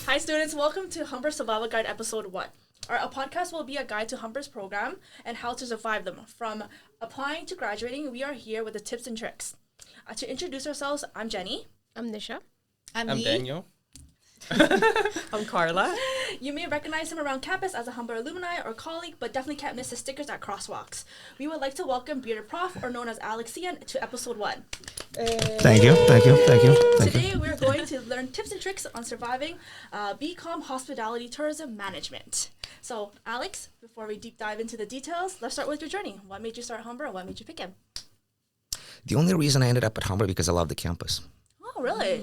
Hi students, welcome to Humber Survival Guide episode 1. Our podcast will be a guide to Humber's program and how to survive them. From applying to graduating, we are here with the tips and tricks. To introduce ourselves, I'm Jenny. I'm Nisha. I'm Lee. Daniel. I'm Carla. You may recognize him around campus as a Humber alumni or colleague, but definitely can't miss his stickers at crosswalks. We would like to welcome Bearded Prof, or known as Alex Sein, to episode 1. Thank you. Today we're going to learn tips and tricks on surviving BCom Hospitality Tourism Management. So Alex, before we deep dive into the details, let's start with your journey. What made you start Humber and what made you pick him? The only reason I ended up at Humber because I love the campus. Oh, really?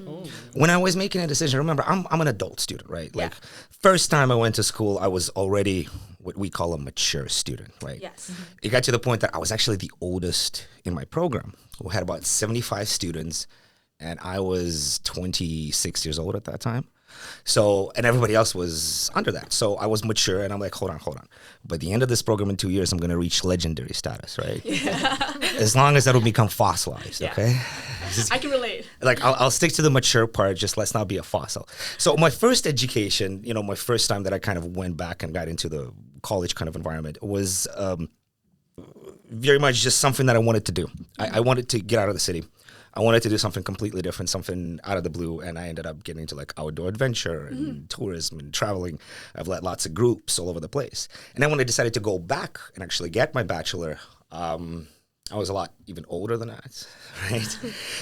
When I was making a decision, remember, I'm an adult student, right? Like, first time I went to school, I was already what we call a mature student, right? Yes. It got to the point that I was actually the oldest in my program. We had about 75 students, and I was 26 years old at that time. So, and everybody else was under that. So I was mature, and I'm like, hold on. By the end of this program in 2 years, I'm going to reach legendary status, right? Yeah. As long as that'll become fossilized, okay? I can relate. Like, I'll stick to the mature part, just let's not be a fossil. So my first education, my first time that I kind of went back and got into the college kind of environment was very much just something that I wanted to do. I wanted to get out of the city. I wanted to do something completely different, something out of the blue, and I ended up getting into like outdoor adventure and tourism and traveling. I've led lots of groups all over the place. And then when I decided to go back and actually get my bachelor, I was a lot even older than that, right?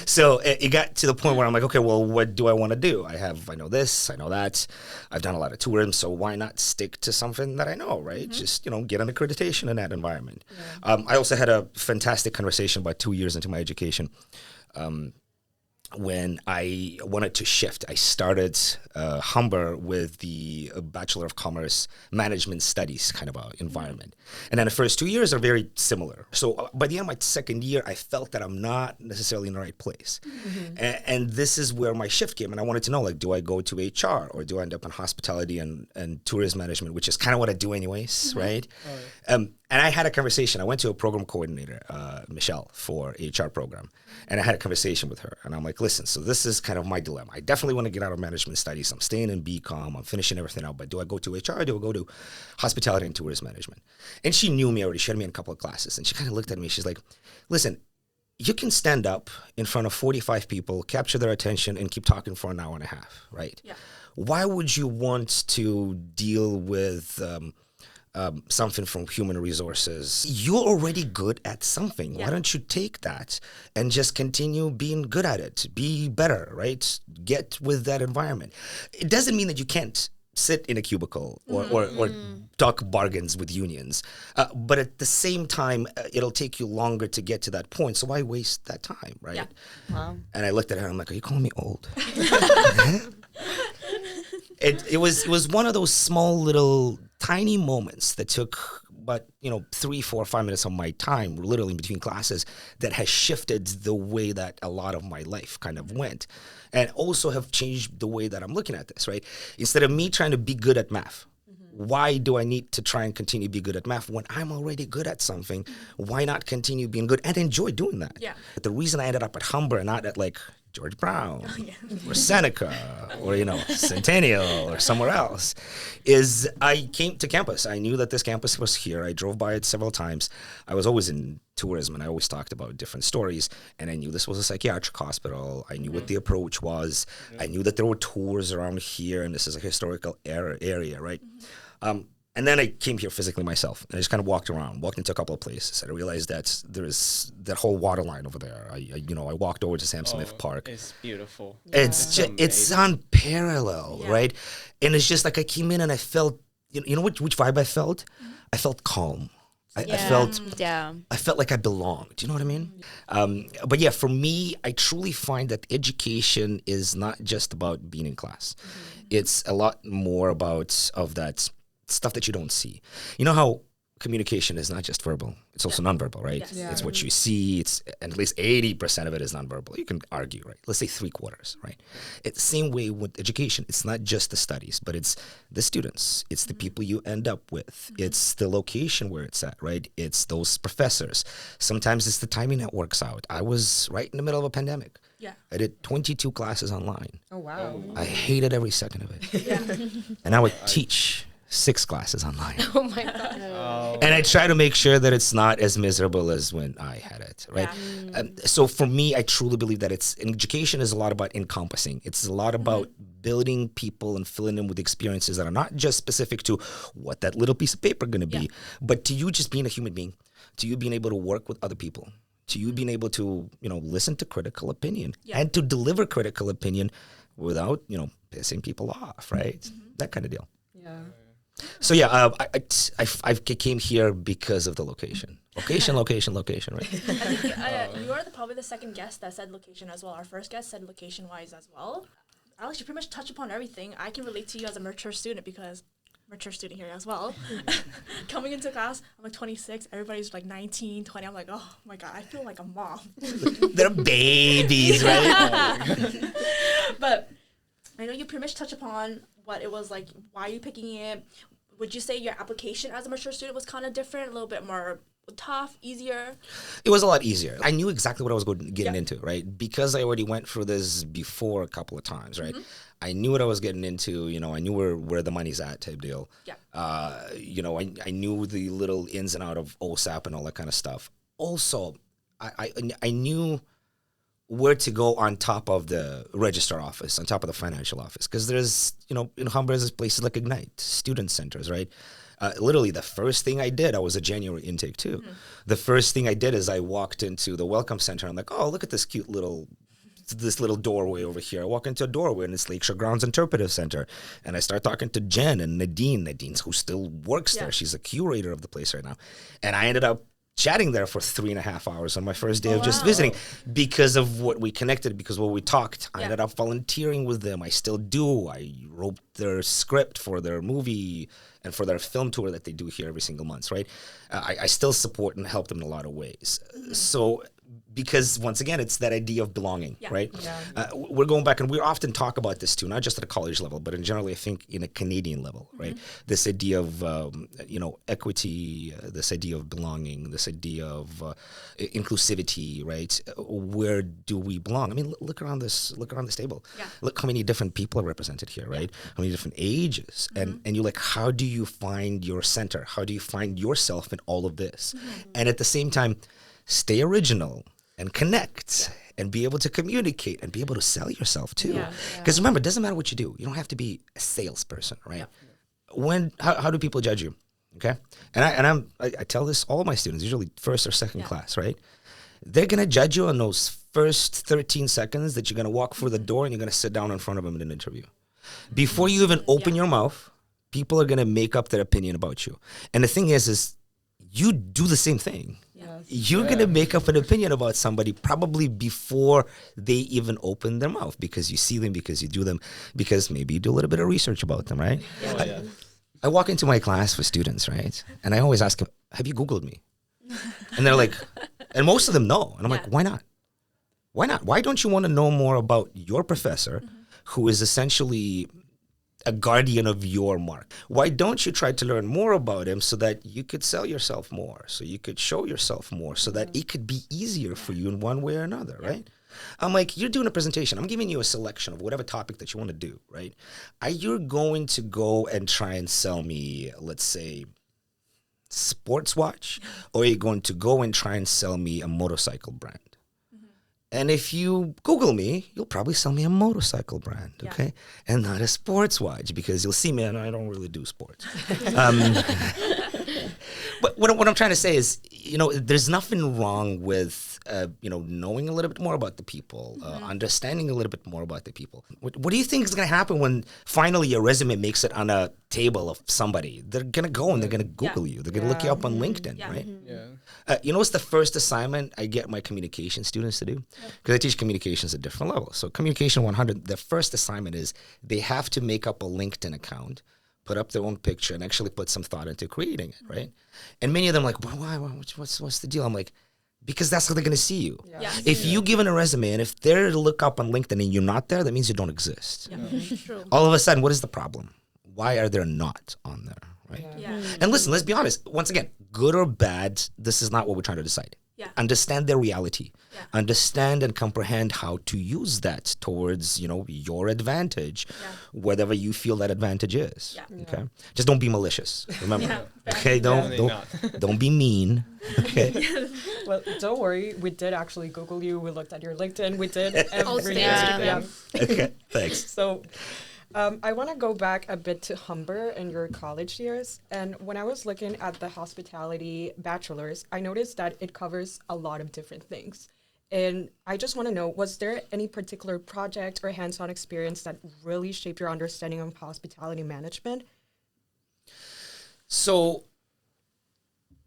So it got to the point where I'm like, okay, well, what do I want to do? I know this, I know that. I've done a lot of tourism, so why not stick to something that I know, right? Just, get an accreditation in that environment. Yeah. I also had a fantastic conversation about 2 years into my education. When I wanted to shift, I started Humber with the Bachelor of Commerce Management Studies kind of environment. And then the first 2 years are very similar. So by the end of my second year, I felt that I'm not necessarily in the right place. And this is where my shift came. And I wanted to know, like, do I go to HR or do I end up in hospitality and tourism management, which is kind of what I do anyways, right? And I had a conversation. I went to a program coordinator, Michelle, for HR program. And I had a conversation with her. And I'm like, listen, so this is kind of my dilemma. I definitely want to get out of management studies. I'm staying in BCom. I'm finishing everything out. But do I go to HR or do I go to hospitality and tourism management? And she knew me already. She had me in a couple of classes. And she kind of looked at me. She's like, listen, you can stand up in front of 45 people, capture their attention, and keep talking for an hour and a half, right? Yeah. Why would you want to deal with something from human resources? You're already good at something. Yeah. Why don't you take that and just continue being good at it? Be better, right? Get with that environment. It doesn't mean that you can't sit in a cubicle or talk bargains with unions. But at the same time, it'll take you longer to get to that point. So why waste that time, right? Yeah. Wow. And I looked at her and I'm like, are you calling me old? It was one of those small little tiny moments that took about 3, 4, 5 minutes of my time, literally in between classes, that has shifted the way that a lot of my life kind of went, and also have changed the way that I'm looking at this. Right, instead of me trying to be good at math, why do I need to try and continue to be good at math when I'm already good at something? Why not continue being good and enjoy doing that? Yeah. But the reason I ended up at Humber and not at like George Brown or Seneca or, Centennial or somewhere else is I came to campus. I knew that this campus was here. I drove by it several times. I was always in tourism and I always talked about different stories, and I knew this was a psychiatric hospital. I knew what the approach was. I knew that there were tours around here and this is a historical area, right? And then I came here physically myself, and I just kind of walked into a couple of places, and I realized that there's that whole water line over there. I walked over to Sam Smith Park. It's beautiful. It's unparalleled, right? And it's just like I came in and I felt, which vibe I felt? I felt calm. I felt like I belonged. Do you know what I mean? But yeah, for me, I truly find that education is not just about being in class. It's a lot more of that stuff that you don't see. You know how communication is not just verbal; it's also nonverbal, right? Yes. Yeah. It's what you see. It's and at least 80% of it is nonverbal. You can argue, right? Let's say 3/4, right? It's the same way with education. It's not just the studies, but it's the students. It's the people you end up with. It's the location where it's at, right? It's those professors. Sometimes it's the timing that works out. I was right in the middle of a pandemic. Yeah. I did 22 classes online. Oh, wow. I hated every second of it. And I would teach 6 classes online. Oh, my God. And I try to make sure that it's not as miserable as when I had it, right? So for me, I truly believe that education is a lot about encompassing. It's a lot about building people and filling them with experiences that are not just specific to what that little piece of paper going to be, but to you just being a human being, to you being able to work with other people, to you being able to, listen to critical opinion and to deliver critical opinion without, pissing people off, right? That kind of deal. Yeah. So yeah, I came here because of the location. Location, right? I think you are probably the second guest that said location as well. Our first guest said location-wise as well. Alex, you pretty much touch upon everything. I can relate to you as a mature student because mature student here as well. Coming into class, I'm like 26. Everybody's like 19, 20. I'm like, oh my God, I feel like a mom. They're babies, right? But I know you pretty much touch upon what it was like, why are you picking it? Would you say your application as a mature student was kind of different, a little bit more tough, easier? It was a lot easier. I knew exactly what I was getting into, right? Because I already went through this before a couple of times, right? I knew what I was getting into. I knew where the money's at type deal. Yeah. I knew the little ins and out of OSAP and all that kind of stuff. Also, I knew where to go on top of the registrar office, on top of the financial office. Because there's, in Humber, there's places like Ignite, student centers, right? Literally, the first thing I did, I was a January intake too. The first thing I did is I walked into the Welcome Center. I'm like, oh, look at this cute little doorway over here. I walk into a doorway and it's Lakeshore Grounds Interpretive Center. And I start talking to Jen and Nadine. Nadine's who still works there. She's a curator of the place right now. And I ended up chatting there for 3.5 hours on my first day of just visiting because of what we connected, because what we talked. I ended up volunteering with them. I still do. I wrote their script for their movie and for their film tour that they do here every single month, right? I still support and help them in a lot of ways. So because once again, it's that idea of belonging, right? Yeah. We're going back, and we often talk about this too, not just at a college level, but in generally, I think in a Canadian level, right? This idea of equity, this idea of belonging, this idea of inclusivity, right? Where do we belong? I mean, look around this table. Yeah. Look how many different people are represented here, right? How many different ages, and you're like, how do you find your center? How do you find yourself in all of this? And at the same time, stay original and connect and be able to communicate and be able to sell yourself too. Because remember, it doesn't matter what you do. You don't have to be a salesperson, right? How do people judge you? Okay. And I tell this all of my students, usually first or second class, right? They're going to judge you on those first 13 seconds that you're going to walk through the door and you're going to sit down in front of them in an interview. Before you even open your mouth, people are going to make up their opinion about you. And the thing is you do the same thing. You're going to make up an opinion about somebody probably before they even open their mouth, because you see them, because you do them, because maybe you do a little bit of research about them, right? I walk into my class with students, right? And I always ask them, have you Googled me? And they're like, and most of them know. And I'm like, why not? Why not? Why don't you want to know more about your professor, who is essentially a guardian of your mark? Why don't you try to learn more about him so that you could sell yourself more, so you could show yourself more, so that it could be easier for you in one way or another, right? I'm like, you're doing a presentation. I'm giving you a selection of whatever topic that you want to do, right? You're going to go and try and sell me, let's say, sports watch, or you're going to go and try and sell me a motorcycle brand. And if you Google me, you'll probably sell me a motorcycle brand, okay? And not a sports watch, because you'll see, man, I don't really do sports. But what I'm trying to say is, there's nothing wrong with, knowing a little bit more about the people, understanding a little bit more about the people. What do you think is going to happen when finally your resume makes it on a table of somebody? They're going to go and they're going to Google you. They're going to look you up on LinkedIn, right? What's the first assignment I get my communication students to do? Because I teach communications at different levels. So Communication 100, the first assignment is they have to make up a LinkedIn account put up their own picture, and actually put some thought into creating it, right? And many of them like, well, why? What's the deal? I'm like, because that's how they're going to see you. Yeah. If you give in a resume, and if they're to look up on LinkedIn and you're not there, that means you don't exist. Yeah. True. All of a sudden, what is the problem? Why are they not on there, right? Yeah. And listen, let's be honest. Once again, good or bad, this is not what we're trying to decide. Yeah. Understand their reality. Yeah. Understand and comprehend how to use that towards, your advantage, whatever you feel that advantage is. Yeah. Okay. Just don't be malicious. Remember. Yeah. Okay. Don't be mean. Okay. Well, don't worry. We did actually Google you. We looked at your LinkedIn. We did everything. Yeah. Okay. Thanks. So I want to go back a bit to Humber and your college years. And when I was looking at the hospitality bachelor's, I noticed that it covers a lot of different things. And I just want to know, was there any particular project or hands-on experience that really shaped your understanding of hospitality management? So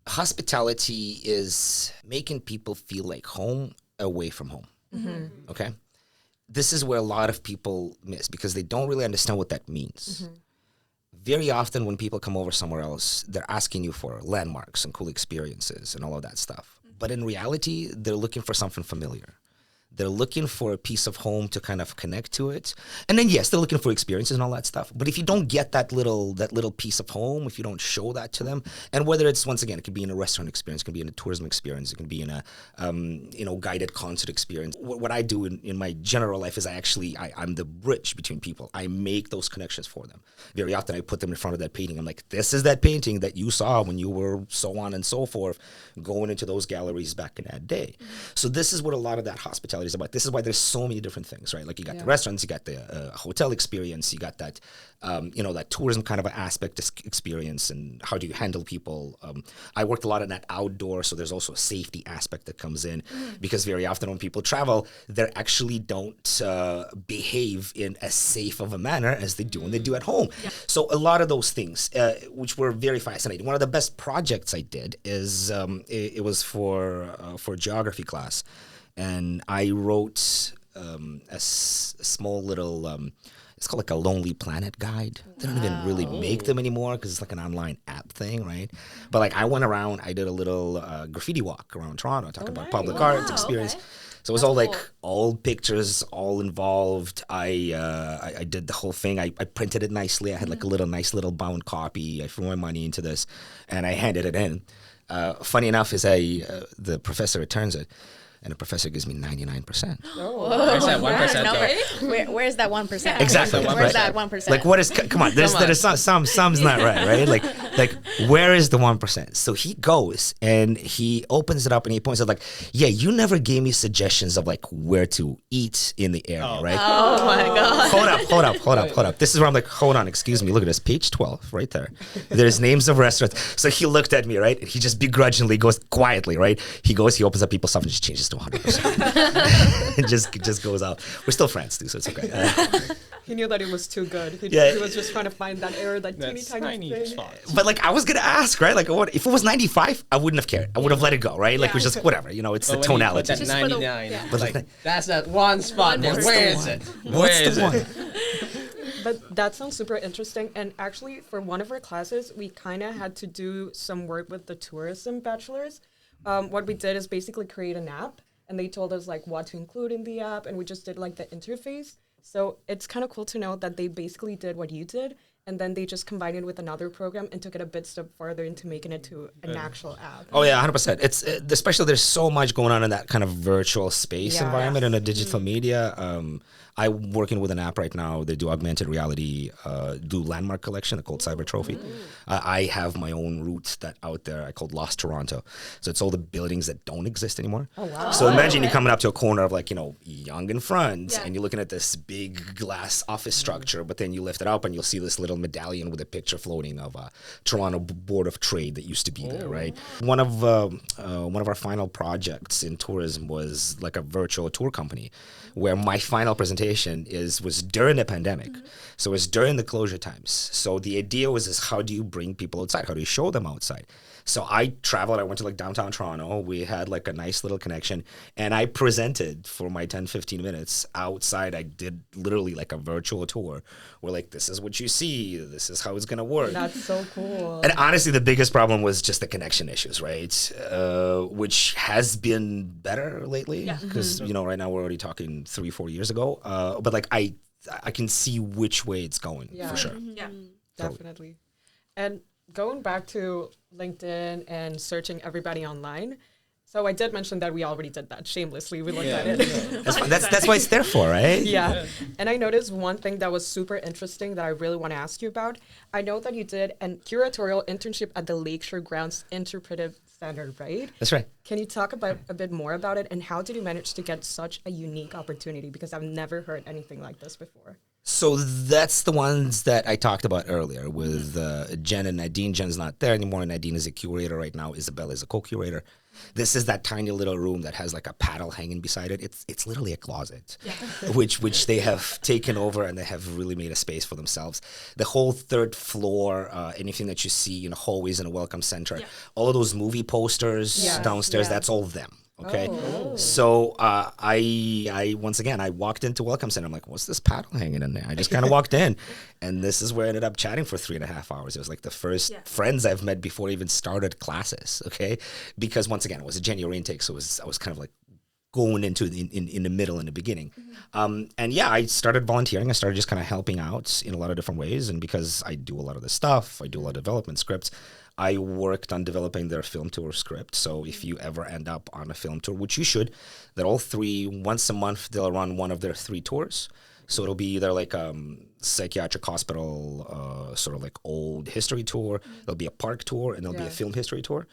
hospitality is making people feel like home away from home. Mm-hmm. Okay? This is where a lot of people miss because they don't really understand what that means. Mm-hmm. Very often when people come over somewhere else, they're asking you for landmarks and cool experiences and all of that stuff. But in reality, they're looking for something familiar. They're looking for a piece of home to kind of connect to it. And then, yes, they're looking for experiences and all that stuff. But if you don't get that little piece of home, if you don't show that to them, and whether it's, once again, it could be in a restaurant experience, it can be in a tourism experience, it can be in a guided concert experience. What I do in my general life is I'm the bridge between people. I make those connections for them. Very often I put them in front of that painting. I'm like, this is that painting that you saw when you were so on and so forth, going into those galleries back in that day. So this is what a lot of that hospitality is about. This is why there's so many different things, right? Like you got the restaurants, you got the hotel experience, you got that, that tourism kind of aspect experience, and how do you handle people. I worked a lot in that outdoor, so there's also a safety aspect that comes in because very often when people travel, they actually don't behave in as safe of a manner as they do when they do at home. Yeah. So a lot of those things, which were very fascinating. One of the best projects I did is it was for geography class. And I wrote a small little, it's called like a Lonely Planet guide. They don't even really make them anymore because it's like an online app thing, right? But like I went around, I did a little graffiti walk around Toronto, talking about public art experience. Okay. So it was all like old pictures, all involved. I did the whole thing. I printed it nicely. I had like a nice little bound copy. I threw my money into this, and I handed it in. Funny enough is the professor returns it. And the professor gives me 99%. Oh, where's that 1%? Where's that 1%? Exactly. Where's that 1%? Like, what is? Come on, there's some's not right? Like, where is the 1%? So he goes and he opens it up and he points out like, yeah, you never gave me suggestions of like where to eat in the area, right? Oh my God. Hold up. This is where I'm like, hold on, excuse me, look at this, page 12, right there. There's names of restaurants. So he looked at me, right? And he just begrudgingly goes quietly, right? He opens up people's stuff and just changes to 100%. It just goes out. We're still friends too, so it's okay. He knew that it was too good. He was just trying to find that error, that teeny tiny thing. But like I was gonna ask, right? Like, what if it was 95? I wouldn't have cared. I would have let it go, right? Like it was just whatever. It's the tonality. That's 99. But that's that one spot. Where is it? What's the one? But that sounds super interesting. And actually, for one of our classes, we kind of had to do some work with the tourism bachelors. What we did is basically create an app, and they told us like what to include in the app, and we just did like the interface. So it's kind of cool to know that they basically did what you did, and then they just combined it with another program and took it a bit step farther into making it to an actual app. Oh yeah, 100%. It's especially there's so much going on in that kind of virtual space environment and a digital media. I'm working with an app right now. They do augmented reality, do landmark collection, called Cyber Trophy. I have my own route that out there. I called Lost Toronto. So it's all the buildings that don't exist anymore. Oh wow! So imagine you're coming up to a corner of like Yonge in front, and you're looking at this big glass office structure, but then you lift it up and you'll see this little medallion with a picture floating of Toronto Board of Trade that used to be there, right? One of our final projects in tourism was like a virtual tour company, where my final presentation was during the pandemic. So it was during the closure times. So the idea was how do you bring people outside? How do you show them outside? So I traveled, I went to like downtown Toronto. We had like a nice little connection, and I presented for my 10-15 minutes outside. I did literally like a virtual tour where like, this is what you see. see. This is how it's gonna work. That's so cool. And honestly, the biggest problem was just the connection issues, right? Which has been better lately because right now we're already talking 3-4 years ago. But like I can see which way it's going for sure. Yeah. Definitely. And going back to LinkedIn and searching everybody online. So I did mention that we already did that shamelessly. We looked at it. That's fine. That's what it's there for, right? Yeah. And I noticed one thing that was super interesting that I really want to ask you about. I know that you did a curatorial internship at the Lakeshore Grounds Interpretive Center, right? That's right. Can you talk about a bit more about it and how did you manage to get such a unique opportunity? Because I've never heard anything like this before. So that's the ones that I talked about earlier with Jen and Nadine. Jen's not there anymore. Nadine is a curator right now. Isabella is a co-curator. This is that tiny little room that has like a paddle hanging beside it. It's literally a closet, which they have taken over and they have really made a space for themselves. The whole third floor, anything that you see in hallways in a welcome center, all of those movie posters downstairs, that's all them. Okay, so I once again I walked into Welcome Center. I'm like, what's this paddle hanging in there? I just kind of walked in, and this is where I ended up chatting for 3.5 hours. It was like the first friends I've met before I even started classes. Okay, because once again it was a January intake, so I was kind of like going into in the middle in the beginning, and I started volunteering. I started just kind of helping out in a lot of different ways, and because I do a lot of this stuff, I do a lot of development scripts. I worked on developing their film tour script. So if you ever end up on a film tour, which you should, they're all three, once a month, they'll run one of their 3 tours. So it'll be either like psychiatric hospital, sort of like old history tour. There'll be a park tour and there'll be a film history tour.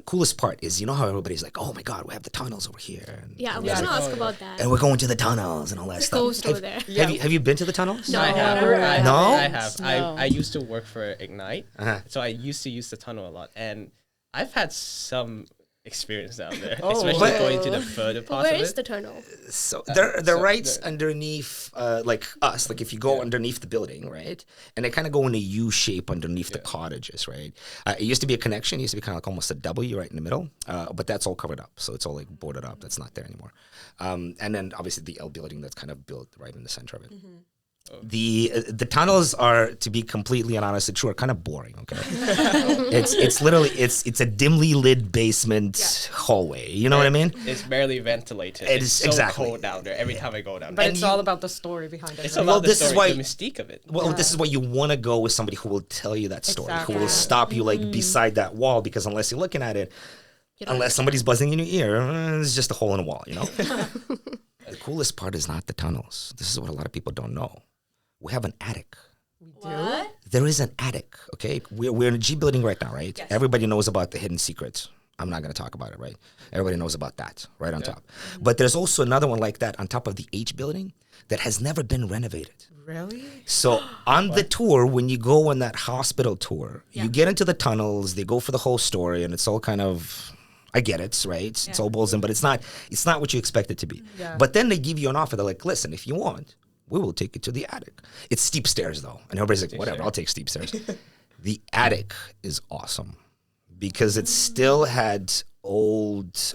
Coolest part is, you know how everybody's like, oh my God, we have the tunnels over here. And I was going to ask about that. And we're going to the tunnels and all that stuff. Ghost over there. Have you been to the tunnels? No. I have. I have. No. I used to work for Ignite, so I used to use the tunnel a lot, and I've had some experience down there, especially going to the further parts Where of is it. the tunnel? So they're right underneath, like us. Like if you go underneath the building, right, and they kind of go in a U shape underneath the cottages, right. It used to be a connection. It used to be kind of like almost a W right in the middle, but that's all covered up. So it's all like boarded up. That's not there anymore. And then obviously the L building that's kind of built right in the center of it. Mm-hmm. The tunnels are, to be completely and honest and true, are kind of boring. Okay, it's literally it's a dimly lit basement hallway. You know what I mean? It's barely ventilated. It's so cold down there every time I go down there. But it's all about the story behind it. It's about the story, the mystique of it. Well, this is why you want to go with somebody who will tell you that story, who will stop you like beside that wall, because unless you're looking at it, unless somebody's buzzing in your ear, it's just a hole in a wall. You know. The coolest part is not the tunnels. This is what a lot of people don't know. We have an attic. What? There is an attic, okay? We're in a G building right now, right? Yes. Everybody knows about the hidden secrets. I'm not going to talk about it, right? Everybody knows about that right on top. But there's also another one like that on top of the H building that has never been renovated. Really? So on the tour, when you go on that hospital tour, you get into the tunnels, they go for the whole story, and it's all kind of... I get it, right? It's all bullshit, but it's not what you expect it to be. Yeah. But then they give you an offer. They're like, listen, if you want, we will take you to the attic. It's steep stairs, though. And everybody's like, whatever, I'll take steep stairs. The attic is awesome because it still had old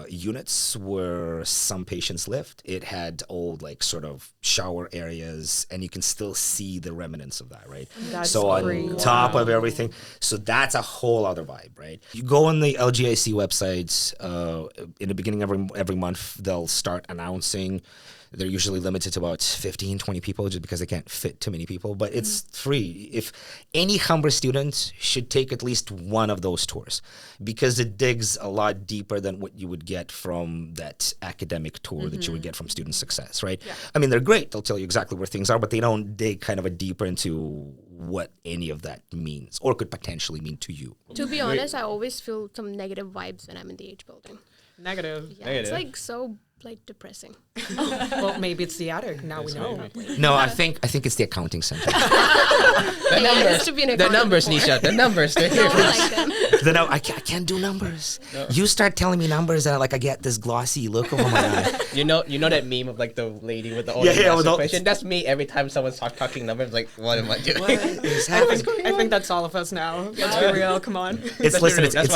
units where some patients lived. It had old, like, sort of shower areas, and you can still see the remnants of that, right? That's so on top of everything. So that's a whole other vibe, right? You go on the LGIC websites, in the beginning of every month, they'll start announcing. They're usually limited to about 15, 20 people just because they can't fit too many people. But it's free. If any Humber student should take at least one of those tours because it digs a lot deeper than what you would get from that academic tour that you would get from Student Success, right? Yeah. I mean, they're great. They'll tell you exactly where things are, but they don't dig kind of a deeper into what any of that means or could potentially mean to you. To be honest, I always feel some negative vibes when I'm in the H building. Negative. Yeah, it's like so... like depressing. Well, maybe it's the attic. Now we know. No, I think it's the accounting center. The numbers, Nisha. The numbers. They're here. I can't do numbers. No. You start telling me numbers, and I get this glossy look over my eye. You know that meme of like the lady with the old equation. That's me every time someone's talking numbers. Like, what am I doing? What is happening? I think that's all of us now. Let's be real. Come on. That's why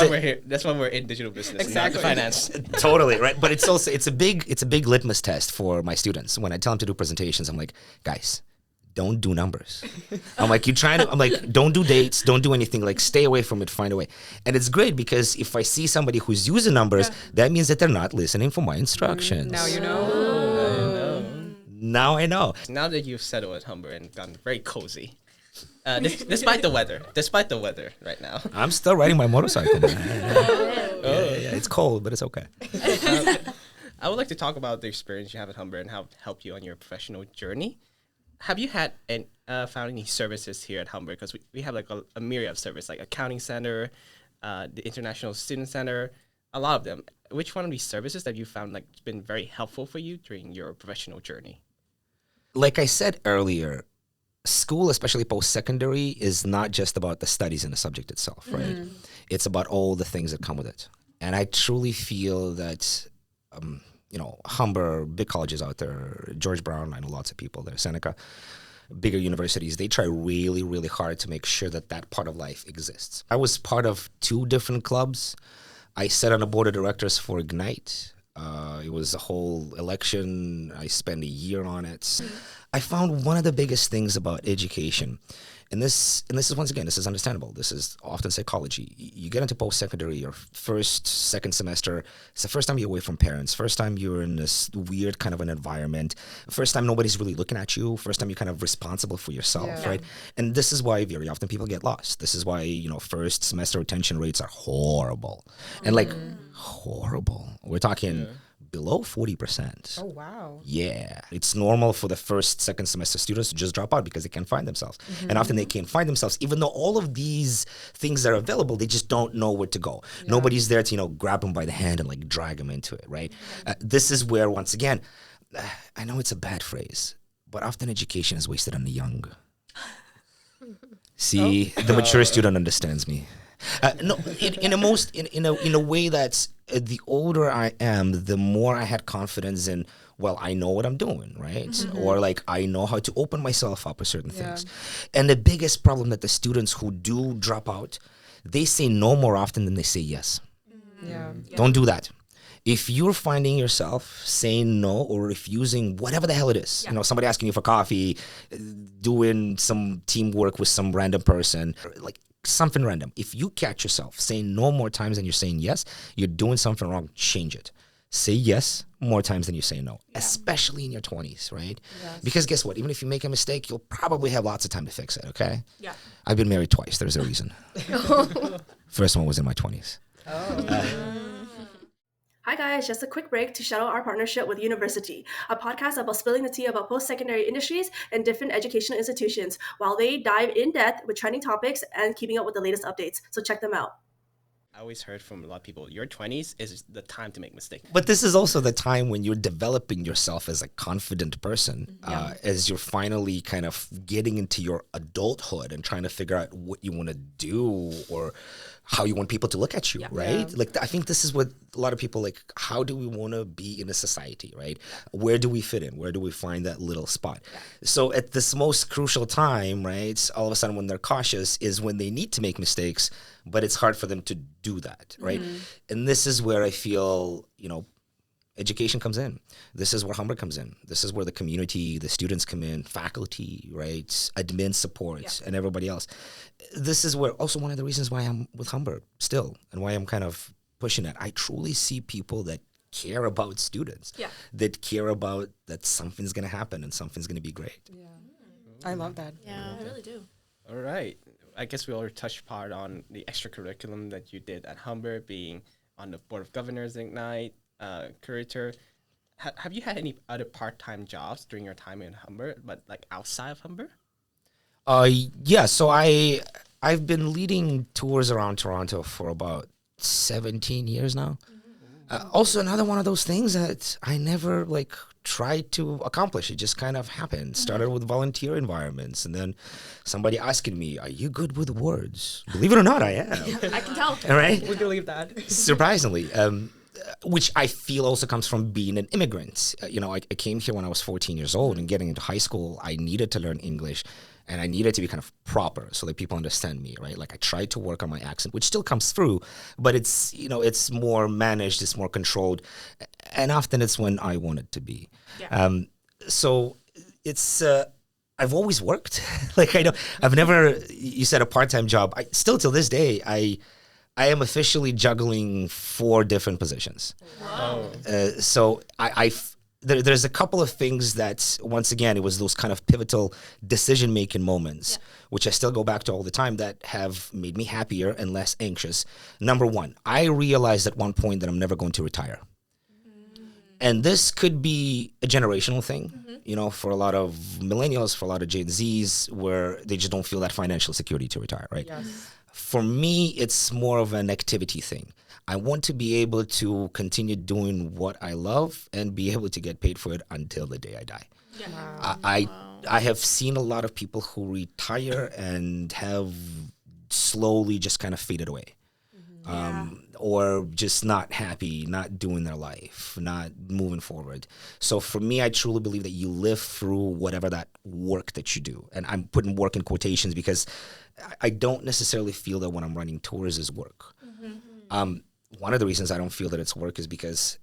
we're here. That's why we're in digital business, not finance. Totally right. But it's a big litmus test for my students. When I tell them to do presentations, I'm like, guys, don't do numbers. I'm like, I'm like, don't do dates, don't do anything, like stay away from it, find a way. And it's great because if I see somebody who's using numbers, that means that they're not listening for my instructions. Now you know. Now I know. Now that you've settled at Humber and gotten very cozy, despite the weather right now. I'm still riding my motorcycle, man. Yeah, it's cold, but it's okay. I would like to talk about the experience you have at Humber and how it helped you on your professional journey. Have you had found any services here at Humber? Because we have like a myriad of services, like Accounting Center, the International Student Center, a lot of them. Which one of these services that you found like been very helpful for you during your professional journey? Like I said earlier, school, especially post-secondary, is not just about the studies and the subject itself, right? It's about all the things that come with it. And I truly feel that, Humber, big colleges out there, George Brown, I know lots of people there, Seneca, bigger universities, they try really, really hard to make sure that that part of life exists. I was part of 2 different clubs. I sat on the board of directors for Ignite. It was a whole election. I spent a year on it. I found one of the biggest things about education, and this is, once again, this is understandable. This is often psychology. You get into post-secondary, your first, second semester, it's the first time you're away from parents, first time you're in this weird kind of an environment, first time nobody's really looking at you, first time you're kind of responsible for yourself, right? And this is why very often people get lost. This is why, first semester retention rates are horrible. And horrible. We're talking below 40%. Oh, wow. Yeah. It's normal for the first, second semester students to just drop out because they can't find themselves. And often they can't find themselves, even though all of these things are available, they just don't know where to go. Nobody's there to, grab them by the hand and like drag them into it, right? This is where, once again, I know it's a bad phrase, but often education is wasted on the young. See, the mature student understands me. No, in a way that's the older I am, the more I had confidence in, well, I know what I'm doing, right? Or like I know how to open myself up with certain things. And the biggest problem that the students who do drop out, they say no more often than they say yes. Don't do that. If you're finding yourself saying no or refusing whatever the hell it is, somebody asking you for coffee, doing some teamwork with some random person, like something random. If you catch yourself saying no more times than you're saying yes, you're doing something wrong. Change it. Say yes more times than you say no, especially in your 20s, right? Yes. Because guess what? Even if you make a mistake, you'll probably have lots of time to fix it, okay? Yeah. I've been married twice. There's a reason. First one was in my 20s. Hi guys, just a quick break to shout out our partnership with University, a podcast about spilling the tea about post-secondary industries and different educational institutions while they dive in depth with trending topics and keeping up with the latest updates. So check them out. I always heard from a lot of people, your 20s is the time to make mistakes. But this is also the time when you're developing yourself as a confident person, as you're finally kind of getting into your adulthood and trying to figure out what you want to do or how you want people to look at you, right? Like, I think this is what a lot of people like, how do we want to be in a society, right? Where do we fit in? Where do we find that little spot? So at this most crucial time, right, all of a sudden when they're cautious is when they need to make mistakes, but it's hard for them to do that, right? And this is where I feel, education comes in. This is where Humber comes in. This is where the community, the students come in, faculty, right, admin support, and everybody else. This is where also one of the reasons why I'm with Humber still and why I'm kind of pushing it. I truly see people that care about students, that care about that something's going to happen and something's going to be great. Yeah. I love that. Yeah, I really do. All right. I guess we already touched part on the extracurriculum that you did at Humber, being on the Board of Governors Ignite, curator. Have you had any other part-time jobs during your time in Humber, but like outside of Humber? Yeah. So I've been leading tours around Toronto for about 17 years now. Also, another one of those things that I never tried to accomplish. It just kind of happened. Started with volunteer environments, and then somebody asking me, "Are you good with words?" Believe it or not, I am. I can tell. All right. We believe that. Surprisingly. Which I feel also comes from being an immigrant. I came here when I was 14 years old, and getting into high school, I needed to learn English, and I needed to be kind of proper so that people understand me, right? Like I tried to work on my accent, which still comes through, but it's, it's more managed, it's more controlled, and often it's when I want it to be. Yeah. So it's I've always worked. Like I've never. You said a part-time job. I still till this day I am officially juggling 4 different positions. Wow. So there's a couple of things that, once again, it was those kind of pivotal decision-making moments, which I still go back to all the time, that have made me happier and less anxious. Number one, I realized at one point that I'm never going to retire. And this could be a generational thing, for a lot of millennials, for a lot of Gen Zs, where they just don't feel that financial security to retire, right? Yes. For me, it's more of an activity thing. I want to be able to continue doing what I love and be able to get paid for it until the day I die. Yeah. I have seen a lot of people who retire and have slowly just kind of faded away. Or just not happy, not doing their life, not moving forward. So for me, I truly believe that you live through whatever that work that you do. And I'm putting work in quotations because I don't necessarily feel that when I'm running tours is work. One of the reasons I don't feel that it's work is because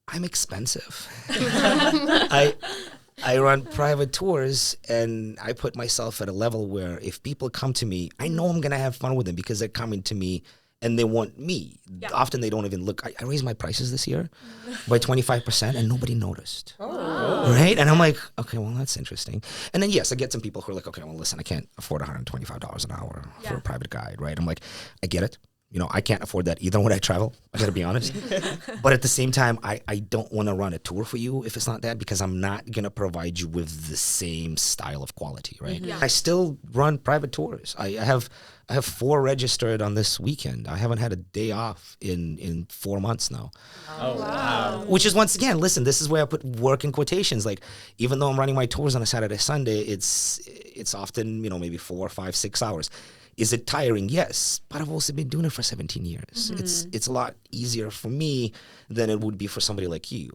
I'm expensive. I run private tours, and I put myself at a level where if people come to me, I know I'm going to have fun with them because they're coming to me and they want me. Yeah. Often they don't even look. I raised my prices this year by 25% and nobody noticed. Right? And I'm like, okay, well, that's interesting. And then, yes, I get some people who are like, okay, well, listen, I can't afford $125 an hour for a private guide, right? I'm like, I get it. I can't afford that either when I travel. I got to be honest. But at the same time, I don't want to run a tour for you if it's not that, because I'm not going to provide you with the same style of quality, right? Yeah. I still run private tours. I have 4 registered on this weekend. I haven't had a day off in 4 months now. Oh, wow. Which is, once again, listen, this is where I put work in quotations. Like, even though I'm running my tours on a Saturday, Sunday, it's often, maybe 4, 5, 6 hours. Is it tiring? Yes, but I've also been doing it for 17 years. It's a lot easier for me than it would be for somebody like you.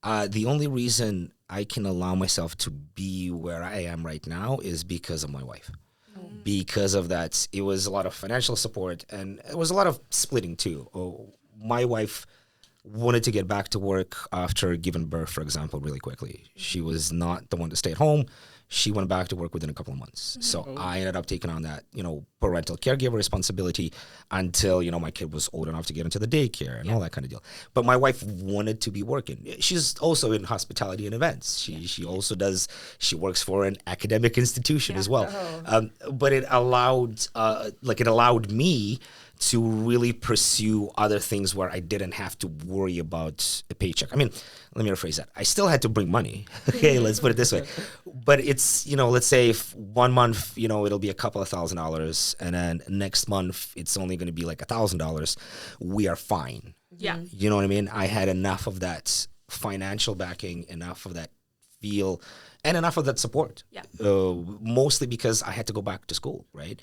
The only reason I can allow myself to be where I am right now is because of my wife. Because of that, it was a lot of financial support, and it was a lot of splitting too. My wife wanted to get back to work after giving birth, for example, really quickly. She was not the one to stay at home. She went back to work within a couple of months. So I ended up taking on that, parental caregiver responsibility until, my kid was old enough to get into the daycare and all that kind of deal. But my wife wanted to be working. She's also in hospitality and events. She also she works for an academic institution as well. But it allowed me to really pursue other things where I didn't have to worry about a paycheck. I mean, let me rephrase that. I still had to bring money. Okay, let's put it this way. But it's, let's say if 1 month, it'll be a couple of $1,000, and then next month it's only going to be like $1,000. We are fine. Yeah. You know what I mean? I had enough of that financial backing, enough of that feel, and enough of that support. Yeah. Mostly because I had to go back to school, right?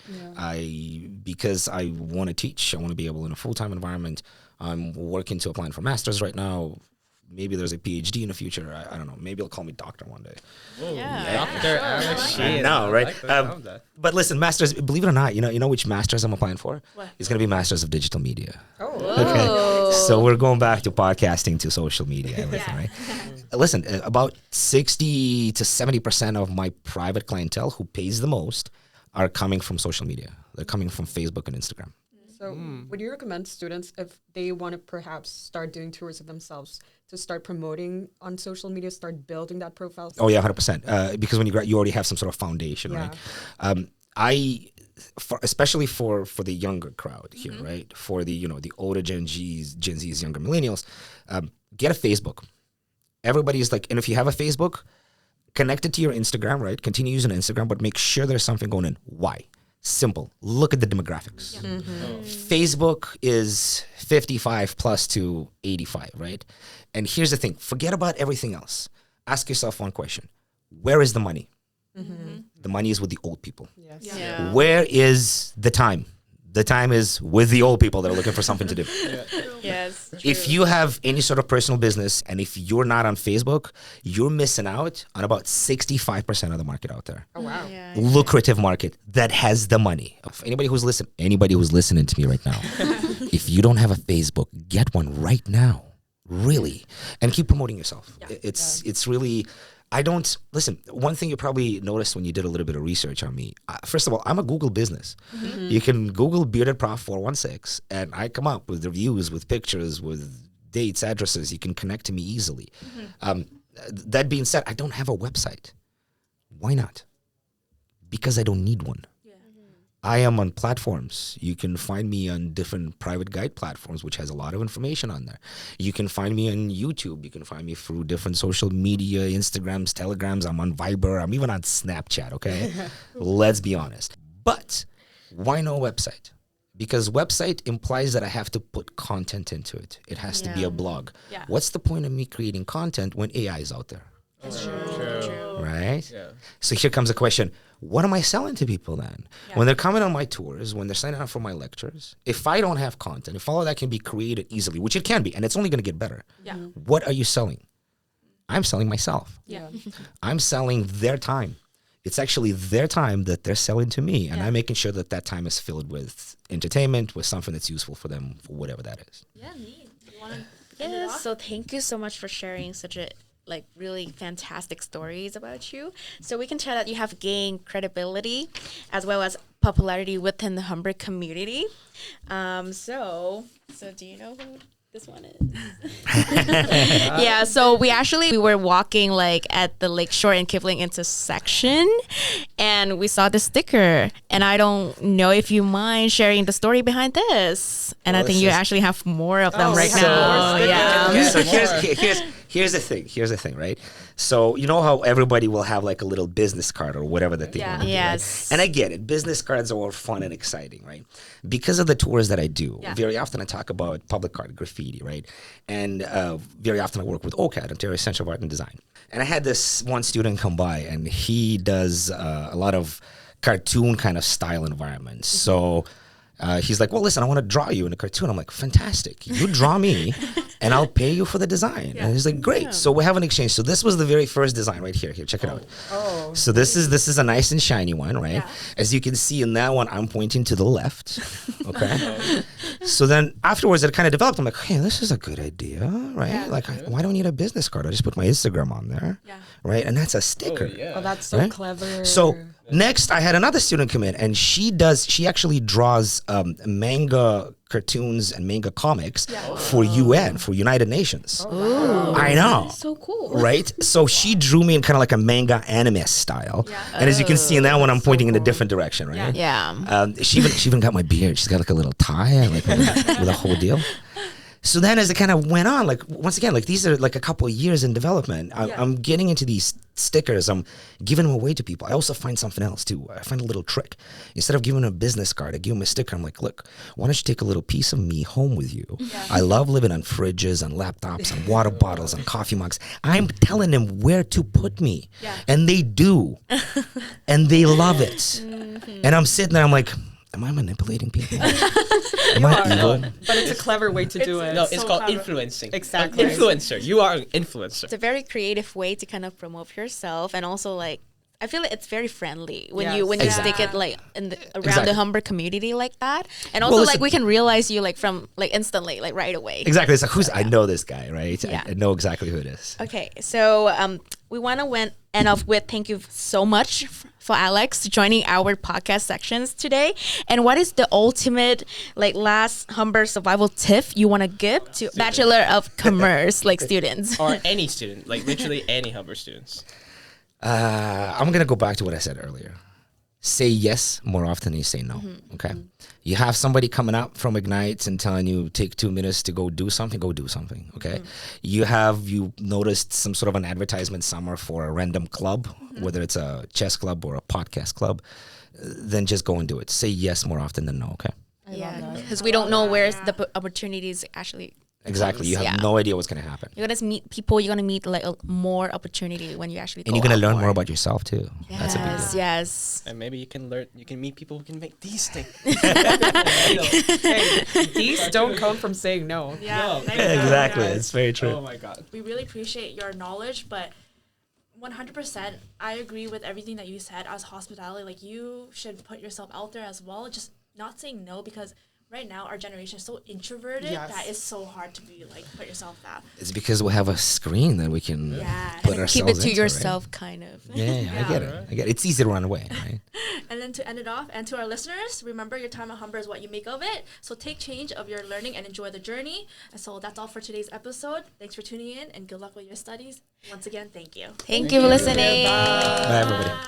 Because I want to teach. I want to be able in a full-time environment. I'm working to applying for master's right now. Maybe there's a PhD in the future. I don't know. Maybe they'll call me doctor one day. Dr. Alex Sein. No, right? But listen, masters, believe it or not, you know which masters I'm applying for? What? It's going to be masters of digital media. Oh. Okay. So we're going back to podcasting, to social media, everything, right? Listen, about 60 to 70% of my private clientele who pays the most are coming from social media. They're coming from Facebook and Instagram. So would you recommend students, if they want to perhaps start doing tours of themselves, to start promoting on social media, start building that profile? Oh yeah, 100%. Because when you already have some sort of foundation, right? Especially for the younger crowd here, right? For the the older Gen Z's, younger millennials, get a Facebook. Everybody's like, and if you have a Facebook, connect it to your Instagram, right? Continue using Instagram, but make sure there's something going in. Why? Simple. Look at the demographics. Facebook is 55 plus to 85, right? And here's the thing. Forget about everything else. Ask yourself one question. Where is the money? The money is with the old people. Yes. Yeah. Where is the time? The time is with the old people that are looking for something to do. Yes. If you have any sort of personal business and if you're not on Facebook, you're missing out on about 65% of the market out there. Oh, wow. Yeah. Lucrative market that has the money. If anybody who's listening to me right now, if you don't have a Facebook, get one right now. Really. And keep promoting yourself. It's really, I don't listen. One thing you probably noticed when you did a little bit of research on me. First of all, I'm a Google business. You can Google bearded prof 416, and I come up with reviews, with pictures, with dates, addresses. You can connect to me easily. That being said, I don't have a website. Why not? Because I don't need one. I am on platforms. You can find me on different private guide platforms, which has a lot of information on there. You can find me on YouTube. You can find me through different social media, Instagrams, Telegrams. I'm on Viber. I'm even on Snapchat, okay? Let's be honest. But why no website? Because website implies that I have to put content into it. It has to be a blog. Yeah. What's the point of me creating content when AI is out there? That's true. Right? Yeah. So here comes the question. What am I selling to people then? Yeah. When they're coming on my tours, when they're signing up for my lectures, if I don't have content, if all of that can be created easily, which it can be, and it's only going to get better, Yeah. what are you selling? I'm selling myself. Yeah. I'm selling their time. It's actually their time that they're selling to me, and Yeah. I'm making sure that that time is filled with entertainment, with something that's useful for them, for whatever that is. Yeah, neat. You want to Yeah, so thank you so much for sharing such a really fantastic stories about you. So we can tell that you have gained credibility as well as popularity within the Humber community. So do you know who this one is? Yeah, so we were walking like at the Lakeshore and Kipling intersection, and we saw the sticker. And I don't know if you mind sharing the story behind this. And I Well, think it's you just- actually have more of them Oh, right so- now. Yeah. So here's the thing. Here's the thing, right? So you know how everybody will have like a little business card or whatever that they Yeah. want to do, Yes. right? And I get it. Business cards are all fun and exciting, right? Because of the tours that I do, Yeah. very often I talk about public art graffiti, right? And very often I work with OCAD, Ontario Center of Art and Design. And I had this one student come by, and he does a lot of cartoon kind of style environments. So he's like, well, listen, I want to draw you in a cartoon. I'm like, fantastic. You draw me and I'll pay you for the design. And he's like, great. So we have an exchange. So this was the very first design right here. Here, check it out. Oh. So this is a nice and shiny one, right? Yeah. As you can see in that one, I'm pointing to the left. Okay. So then afterwards, it kind of developed. I'm like, hey, this is a good idea, right? Yeah. Like, why do I need a business card? I just put my Instagram on there, Yeah. right? And that's a sticker. Oh, that's so Right? clever. So next, I had another student come in, and she actually draws manga cartoons and manga comics for UN, for United Nations. I know. So cool. Right? So she drew me in kind of like a manga anime style. And as you can see in that one, I'm pointing in a different direction, right? Yeah. She even got my beard. She's got like a little tie, like with a whole deal. So then as it kind of went on, like once again, like these are like a couple of years in development. I'm getting into these stickers. I'm giving them away to people. I also find something else too. I find a little trick. Instead of giving them a business card, I give them a sticker. I'm like, look, why don't you take a little piece of me home with you? I love living on fridges, on laptops, on water bottles, on coffee mugs. I'm telling them where to put me. And they do. And they love it. And I'm sitting there, I'm like, am I manipulating people? Am I evil? But it's a clever way to do it. No, it's so called clever. influencing. Exactly. An influencer. You are an influencer. It's a very creative way to kind of promote yourself, and also like I feel like it's very friendly when you Yes. stick it like in around Exactly. the Humber community like that, and also Well, like listen- we can realize you like from like instantly like right away. Exactly. It's like, I know this guy, right? Yeah. I know exactly who it is. Okay, so we want to end off with thank you so much for Alex joining our podcast sections today. And what is the ultimate like last Humber survival tip you want to give to Bachelor of Commerce like students? Or any student, like literally any Humber students. I'm going to go back to what I said earlier. Say yes more often than you say no. Okay. You have somebody coming up from Ignites and telling you take 2 minutes to go do something, go do something. Okay. You noticed some sort of an advertisement somewhere for a random club, whether it's a chess club or a podcast club, then just go and do it. Say yes more often than no. Okay. Yeah, because we don't know where the opportunities actually. Exactly. You have Yeah. no idea what's going to happen. You're gonna meet people. You're gonna meet like more opportunity when you actually. And go you're going to out learn more about yourself too. That's a big deal. Yes. And maybe you can meet people who can make these things. Hey, these don't come from saying no. Yeah, Exactly. It's very true. Oh my God. We really appreciate your knowledge, but 100% I agree with everything that you said. As hospitality, like you should put yourself out there as well, just not saying no, because right now our generation is so introverted Yes. that it's so hard to be like put yourself that. It's because we have a screen that we can Yeah. put Keep ourselves it to into, yourself, kind of. Right? Yeah, I get it. I get it. It's easy to run away, right? And then to end it off, and to our listeners, remember your time at Humber is what you make of it. So take change of your learning and enjoy the journey. And so that's all for today's episode. Thanks for tuning in, and good luck with your studies. Once again, thank you. Thank you for listening. Bye, everybody. Bye.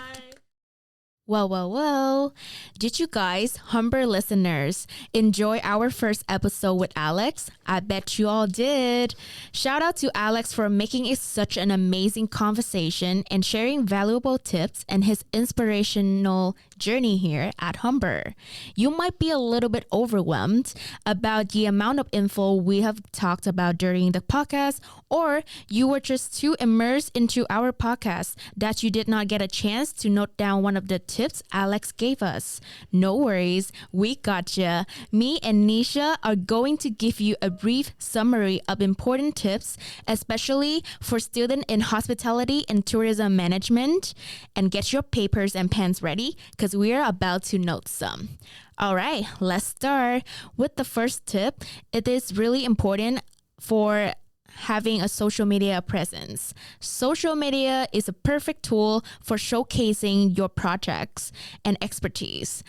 Well. Did you guys, Humber listeners, enjoy our first episode with Alex? I bet you all did. Shout out to Alex for making it such an amazing conversation and sharing valuable tips and his inspirational journey here at Humber. You might be a little bit overwhelmed about the amount of info we have talked about during the podcast, or you were just too immersed into our podcast that you did not get a chance to note down one of the tips Alex gave us. No worries, we gotcha. Me and Nisha are going to give you a brief summary of important tips, especially for students in hospitality and tourism management. And get your papers and pens ready, because we are about to note some. All right, let's start with the first tip. It is really important for having a social media presence. Social media is a perfect tool for showcasing your projects and expertise.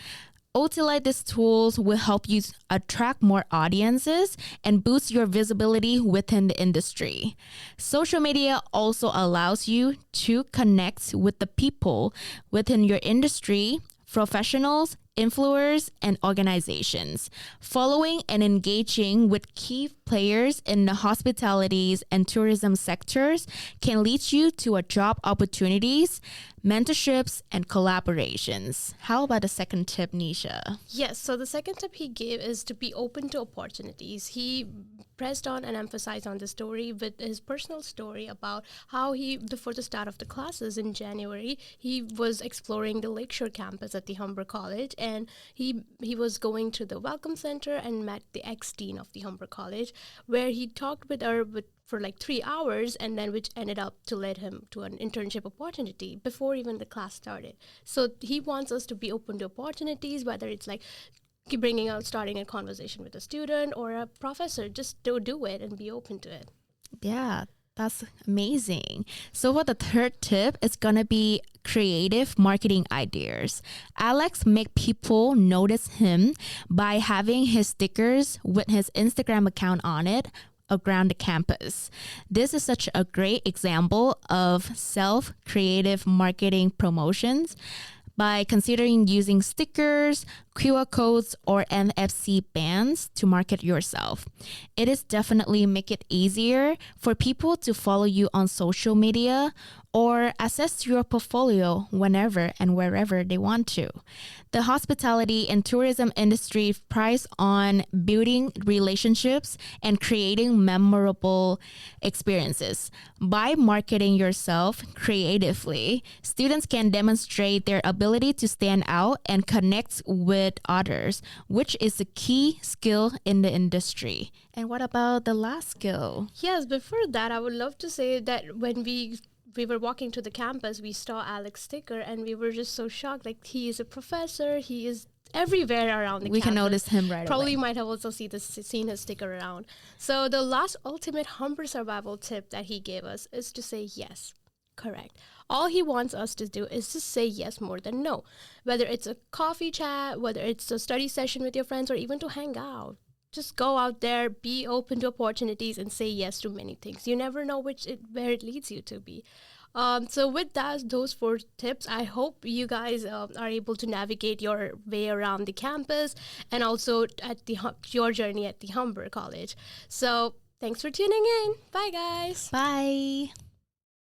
Utilize these tools will help you attract more audiences and boost your visibility within the industry. Social media also allows you to connect with the people within your industry, professionals, influencers, and organizations. Following and engaging with key players in the hospitalities and tourism sectors can lead you to a job opportunities, mentorships, and collaborations. How about the second tip, Nisha? Yes, so the second tip he gave is to be open to opportunities. He pressed on and emphasized on the story with his personal story about how he, before the start of the classes in January, he was exploring the Lakeshore campus at the Humber College, and he was going to the Welcome Center and met the ex-dean of the Humber College, where he talked with her for like 3 hours, and then which ended up to lead him to an internship opportunity before even the class started. So he wants us to be open to opportunities, whether it's like starting a conversation with a student or a professor. Just do it and be open to it. Yeah, that's amazing. So for the third tip, it's going to be creative marketing ideas. Alex make people notice him by having his stickers with his Instagram account on it around the campus. This is such a great example of self-creative marketing promotions. By considering using stickers, QR codes, or NFC bands to market yourself, it is definitely make it easier for people to follow you on social media or access your portfolio whenever and wherever they want to. The hospitality and tourism industry prides on building relationships and creating memorable experiences. By marketing yourself creatively, students can demonstrate their ability to stand out and connect with others, which is a key skill in the industry. And what about the last skill? Yes, before that, I would love to say that when we were walking to the campus, we saw Alex sticker, and we were just so shocked. Like, he is a professor. He is everywhere around the We campus. can notice him right Probably away. might have also seen his sticker around. So the last ultimate Humber survival tip that he gave us is to say yes. Correct. All he wants us to do is to say yes more than no. Whether it's a coffee chat, whether it's a study session with your friends, or even to hang out. Just go out there, be open to opportunities, and say yes to many things. You never know where it leads you to be. So with those 4 tips, I hope you guys are able to navigate your way around the campus and also at your journey at the Humber College. So thanks for tuning in. Bye, guys. Bye.